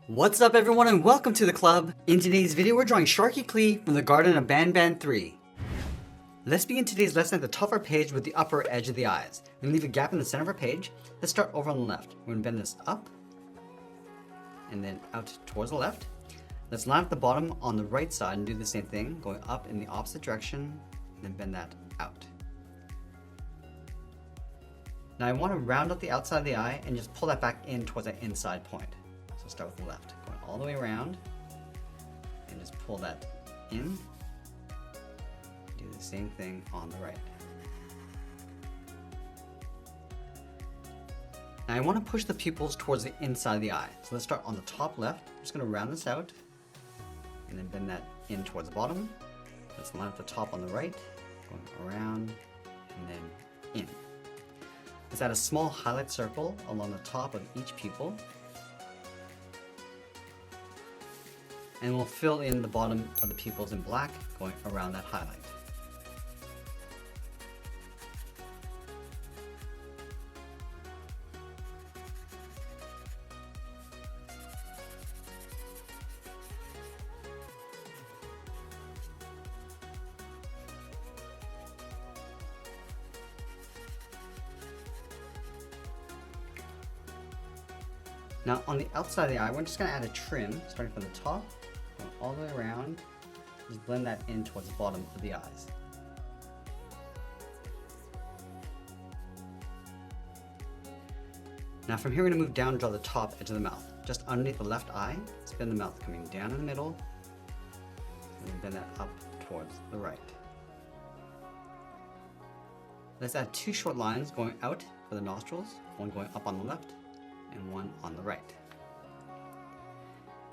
What's up everyone and welcome to the club. In today's video we're drawing Sharky Clee from the Garten of Ban 3. Let's begin today's lesson at the top of our page with the upper edge of the eyes. We're going to leave a gap in the center of our page. Let's start over on the left. We're going to bend this up and then out towards the left. Let's line up the bottom on the right side and do the same thing, going up in the opposite direction and then bend that out. Now I want to round out the outside of the eye and just pull that back in towards that inside point. So start with the left, going all the way around and just pull that in. Do the same thing on the right. Now I want to push the pupils towards the inside of the eye. So let's start on the top left. I'm just going to round this out and then bend that in towards the bottom. Let's line up the top on the right, going around and then in. Let's add a small highlight circle along the top of each pupil. And we'll fill in the bottom of the pupils in black, going around that highlight. Now on the outside of the eye, we're just going to add a trim, starting from the top, going all the way around, just blend that in towards the bottom of the eyes. Now from here we're going to move down and draw the top edge of the mouth. Just underneath the left eye, spin the mouth coming down in the middle, and then bend that up towards the right. Let's add two short lines going out for the nostrils, one going up on the left, and one on the right.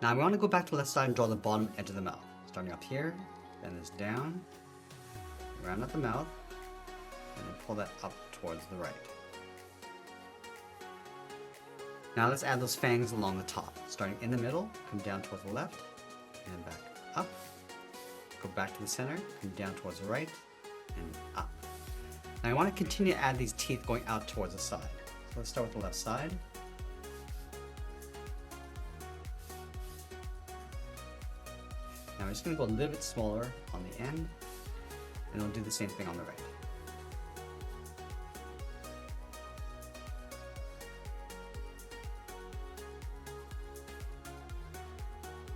Now we want to go back to the left side and draw the bottom edge of the mouth. Starting up here, bend this down, round out the mouth, and then pull that up towards the right. Now let's add those fangs along the top. Starting in the middle, come down towards the left, and back up. Go back to the center, come down towards the right, and up. Now I want to continue to add these teeth going out towards the side. So let's start with the left side. Now we're just going to go a little bit smaller on the end, and we'll do the same thing on the right.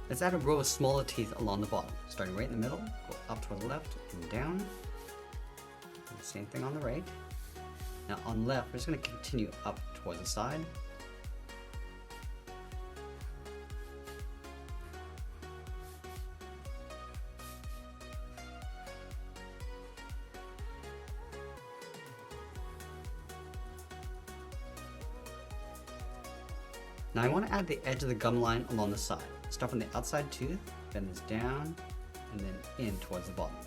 Let's add a row of smaller teeth along the bottom, starting right in the middle, go up toward the left and down. Do the same thing on the right. Now on the left, we're just going to continue up towards the side. Now I want to add the edge of the gum line along the side. Start from the outside tooth, bend this down, and then in towards the bottom.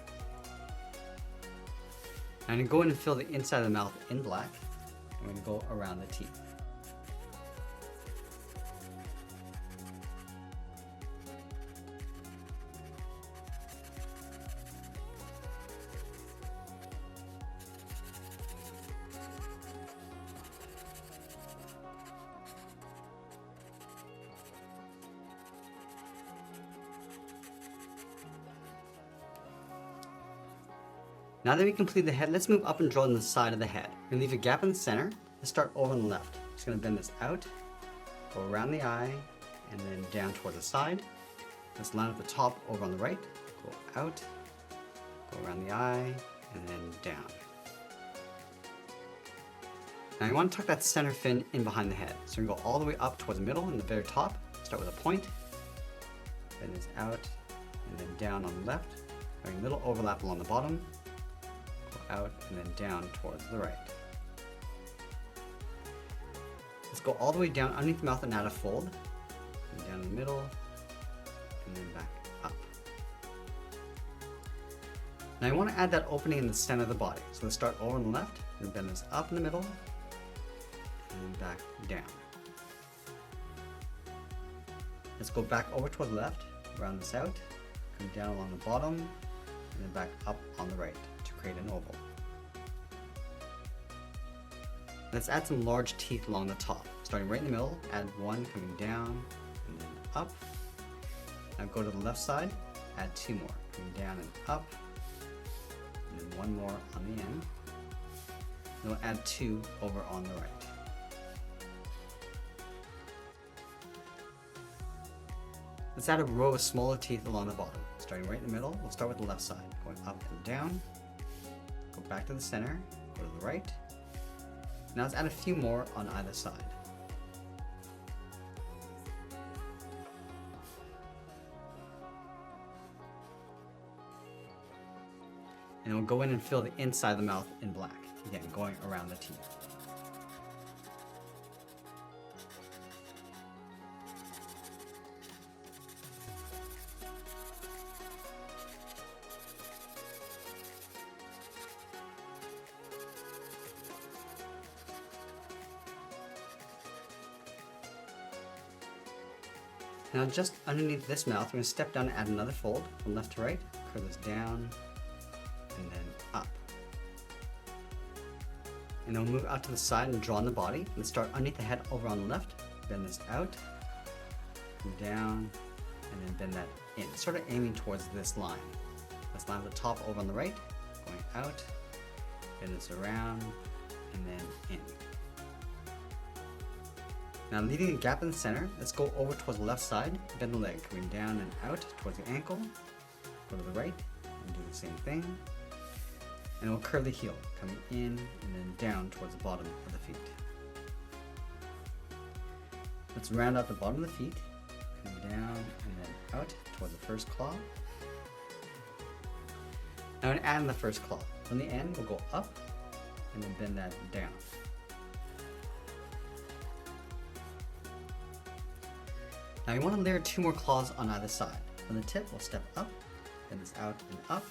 I'm going to go in and fill the inside of the mouth in black. I'm going to go around the teeth. Now that we complete the head, let's move up and draw on the side of the head. We're going to leave a gap in the center. Let's start over on the left. Just going to bend this out, go around the eye, and then down toward the side. Let's line up the top over on the right, go out, go around the eye, and then down. Now you want to tuck that center fin in behind the head. So we're going to go all the way up towards the middle and the very top. Start with a point, bend this out, and then down on the left. Having a little overlap along the bottom. Out and then down towards the right. Let's go all the way down underneath the mouth and add a fold. And down in the middle and then back up. Now I want to add that opening in the center of the body. So let's start over on the left and bend this up in the middle and then back down. Let's go back over toward the left, round this out, come down along the bottom and then back up on the right to create an oval. Let's add some large teeth along the top. Starting right in the middle, add one coming down and then up. Now go to the left side, add 2 more, going down and up, and then 1 more on the end. Then we'll add 2 over on the right. Let's add a row of smaller teeth along the bottom. Starting right in the middle, we'll start with the left side, going up and down, go back to the center, go to the right. Now let's add a few more on either side. And we'll go in and fill the inside of the mouth in black, again going around the teeth. Now just underneath this mouth, we're going to step down and add another fold from left to right, curl this down, and then up. And then we'll move out to the side and draw on the body. Let's start underneath the head over on the left, bend this out, and down, and then bend that in, sort of aiming towards this line. Let's line the top over on the right, going out, bend this around, and then in. Now leaving a gap in the center, let's go over towards the left side, bend the leg, going down and out towards the ankle, go to the right, and do the same thing. And we'll curl the heel, coming in and then down towards the bottom of the feet. Let's round out the bottom of the feet, coming down and then out towards the first claw. Now we're going to add in the first claw. From the end, we'll go up and then bend that down. Now you want to layer 2 more claws on either side. From the tip, we'll step up, bend this out and up,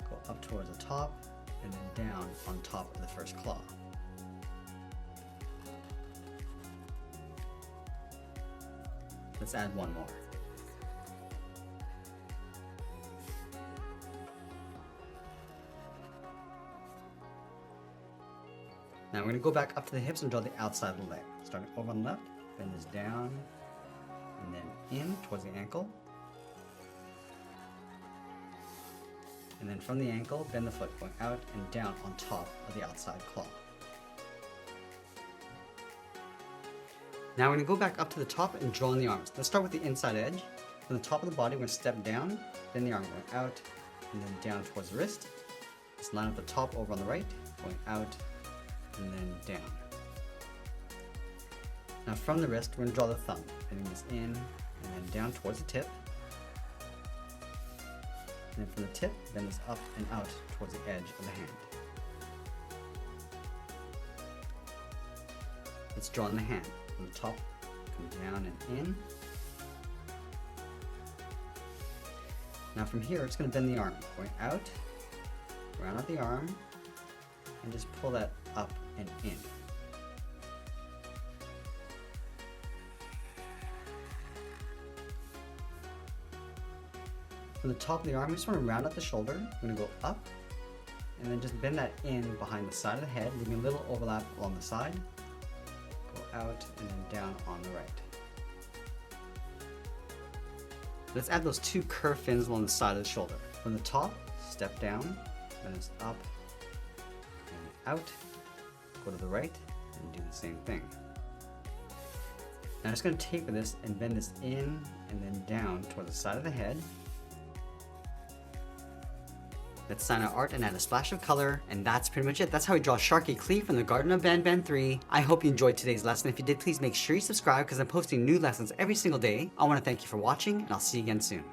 go up towards the top, and then down on top of the first claw. Let's add 1 more. Now we're going to go back up to the hips and draw the outside of the leg. Starting over on the left, bend this down, and then in towards the ankle. And then from the ankle, bend the foot, going out and down on top of the outside claw. Now we're going to go back up to the top and draw in the arms. Let's start with the inside edge. From the top of the body, we're going to step down, bend the arm, going out, and then down towards the wrist. Let's line up the top over on the right, going out, and then down. Now from the wrist, we're going to draw the thumb, bending this in and then down towards the tip. And then from the tip, bend this up and out towards the edge of the hand. Let's draw in the hand. From the top, come down and in. Now from here, it's going to bend the arm, going out, round out the arm, and just pull that up and in. From the top of the arm, we just want to round out the shoulder. We're going to go up and then just bend that in behind the side of the head, leaving a little overlap along the side. Go out and then down on the right. Let's add those 2 curved fins along the side of the shoulder. From the top, step down, then it's up and out. Go to the right and do the same thing. Now I'm just going to taper this and bend this in and then down toward the side of the head. Let's sign our art and add a splash of color, and that's pretty much it. That's how we draw Sharky Clee from the Garten of Ban 3. I hope you enjoyed today's lesson. If you did, please make sure you subscribe because I'm posting new lessons every single day. I want to thank you for watching, and I'll see you again soon.